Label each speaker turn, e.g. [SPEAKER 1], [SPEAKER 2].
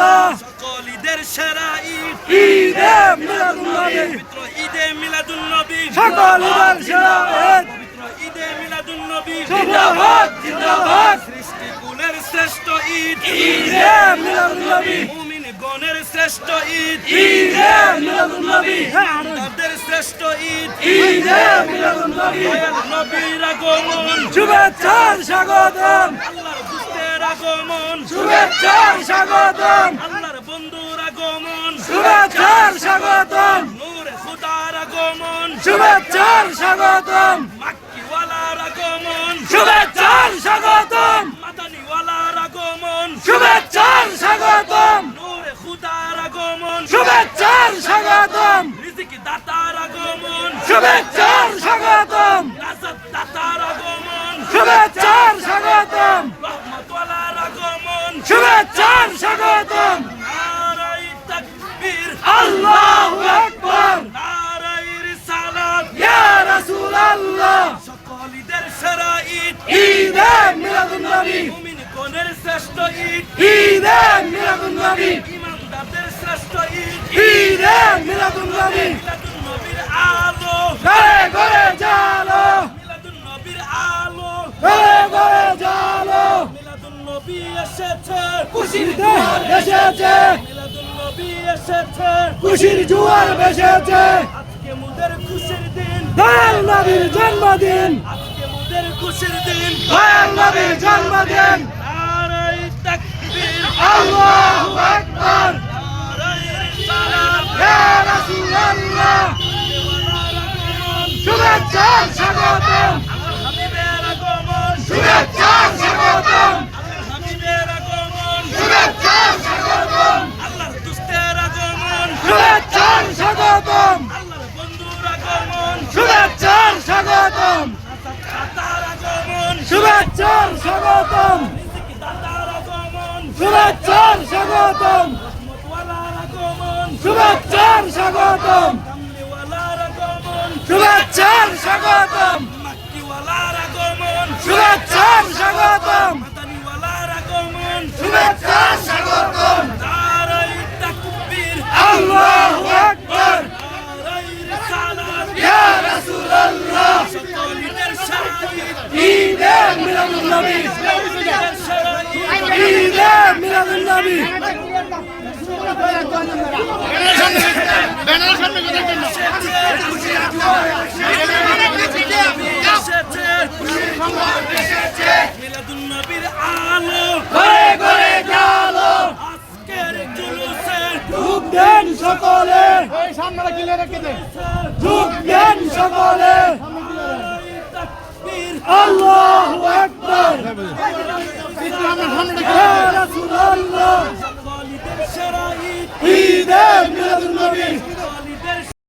[SPEAKER 1] আল্লাহ
[SPEAKER 2] সকল ঈদের সেরা ঈদ
[SPEAKER 1] ঈদে মিলাদুন্নবী
[SPEAKER 2] পবিত্র ঈদে মিলাদুন্নবী
[SPEAKER 1] সকল ঈদের সেরা ঈদ
[SPEAKER 2] পবিত্র ঈদে মিলাদুন্নবী
[SPEAKER 1] জিন্দাবাদ জিন্দাবাদ
[SPEAKER 2] সৃষ্টিকুলের শ্রেষ্ঠ ঈদ
[SPEAKER 1] ঈদে মিলাদুন্নবী
[SPEAKER 2] মুমিন গণের শ্রেষ্ঠ ঈদ
[SPEAKER 1] ঈদে মিলাদুন্নবী
[SPEAKER 2] তাদের শ্রেষ্ঠ ঈদ
[SPEAKER 1] ঈদে মিলাদুন্নবী
[SPEAKER 2] দয়াল নবীর আগমন
[SPEAKER 1] শুভেচ্ছার স্বাগতম
[SPEAKER 2] আল্লাহর দুষ্টের আগমন
[SPEAKER 1] শুভেচ্ছার স্বাগতম
[SPEAKER 2] আল্লাহর বন্ধুর আগমন
[SPEAKER 1] শুভেচ্ছার স্বাগতম
[SPEAKER 2] নূরে খুদার আগমন
[SPEAKER 1] শুভেচ্ছার স্বাগতম
[SPEAKER 2] মাক্কিওয়ালার আগমন
[SPEAKER 1] শুভেচ্ছার স্বাগতম
[SPEAKER 2] মাদানীওয়ালার আগমন
[SPEAKER 1] শুভেচ্ছার স্বাগতম
[SPEAKER 2] নূরে খুদার আগমন
[SPEAKER 1] শুভেচ্ছার স্বাগতম
[SPEAKER 2] রিজিক দাতার আগমন
[SPEAKER 1] শুভেচ্ছার স্বাগতম
[SPEAKER 2] রাজাত দাতার আগমন
[SPEAKER 1] শুভেচ্ছার স্বাগতম
[SPEAKER 2] রহমতওয়ালার আগমন
[SPEAKER 1] শুভেচ্ছার স্বাগতম
[SPEAKER 2] নারাই তাকবীর
[SPEAKER 1] আল্লাহু আকবার
[SPEAKER 2] নারাই রিসালাত
[SPEAKER 1] ইয়া রাসূলুল্লাহ
[SPEAKER 2] সকল ঈদের সেরা ঈদ
[SPEAKER 1] ঈদে মিলাদুন্নবী
[SPEAKER 2] মুমিন গণের শ্রেষ্ঠ ঈদ
[SPEAKER 1] ঈদে মিলাদুন্নবী
[SPEAKER 2] ইমানদারদের শ্রেষ্ঠ ঈদ
[SPEAKER 1] ঈদে মিলাদুন্নবী
[SPEAKER 2] মিলাদুন্নবীর আলো
[SPEAKER 1] ঘরে ঘরে জালো
[SPEAKER 2] মিলাদুন্নবীর আলো
[SPEAKER 1] ঘরে ঘরে জালো
[SPEAKER 2] মিলাদুন্নবী এসেছে
[SPEAKER 1] খুশির জোয়ার এসেছে
[SPEAKER 2] মিলাদুন্নবী এসেছে
[SPEAKER 1] খুশির জোয়ার ভেসেছে
[SPEAKER 2] আজকে মুদের খুশির দিন
[SPEAKER 1] দয়াল নবীর জন্মদিন
[SPEAKER 2] আজকে মুদের খুশির দিন
[SPEAKER 1] দয়াল নবীর জন্মদিন
[SPEAKER 2] নারাই তাকবীর
[SPEAKER 1] আল্লাহু আকবার
[SPEAKER 2] নারাই রিসালাত
[SPEAKER 1] ইয়া রাসূলুল্লাহ শুভেচ্ছার স্বাগতম
[SPEAKER 2] হাবিবের আগমন
[SPEAKER 1] শুভেচ্ছার স্বাগতম
[SPEAKER 2] হাবিবের আগমন
[SPEAKER 1] শুভেচ্ছার স্বাগতম
[SPEAKER 2] আল্লাহর দুষ্টের আগমন
[SPEAKER 1] শুভেচ্ছার স্বাগতম
[SPEAKER 2] আল্লাহর বন্ধুর আগমন
[SPEAKER 1] শুভেচ্ছার স্বাগতম
[SPEAKER 2] দাতার আগমন
[SPEAKER 1] শুভেচ্ছার স্বাগতম
[SPEAKER 2] রিজিক দাতার আগমন
[SPEAKER 1] শুভেচ্ছার স্বাগতম
[SPEAKER 2] রহমতওয়ালার আগমন
[SPEAKER 1] শুভেচ্ছার স্বাগতম
[SPEAKER 2] কামলিওয়ালার আগমন
[SPEAKER 1] শুভেচ্ছার স্বাগতম
[SPEAKER 2] মাক্কিওয়ালার আগমন
[SPEAKER 1] শুভেচ্ছার স্বাগতম
[SPEAKER 2] মাদানীওয়ালার আগমন
[SPEAKER 1] শুভেচ্ছার স্বাগতম
[SPEAKER 2] নারাই তাকবীর
[SPEAKER 1] আল্লাহু আকবার
[SPEAKER 2] নারাই রিসালাত
[SPEAKER 1] ইয়া রাসূলুল্লাহ
[SPEAKER 2] সকল ঈদের সেরা ঈদ
[SPEAKER 1] ঈদে মিলাদুন্নবী
[SPEAKER 2] ঈদের সেরা ঈদ
[SPEAKER 1] ঈদে মিলাদুন্নবী
[SPEAKER 2] মিলাদুন্নবীর আলো
[SPEAKER 1] ঘরে ঘরে জালো
[SPEAKER 2] আজকের জুলুসে
[SPEAKER 1] যোগ দেন সকলে যোগ দেন সকলে
[SPEAKER 2] তাকবীর
[SPEAKER 1] আল্লাহু আকবার ইয়া রাসূলুল্লাহ
[SPEAKER 2] সকল ঈদের সেরা ঈদ
[SPEAKER 1] ঈদে মিলাদুন্নবী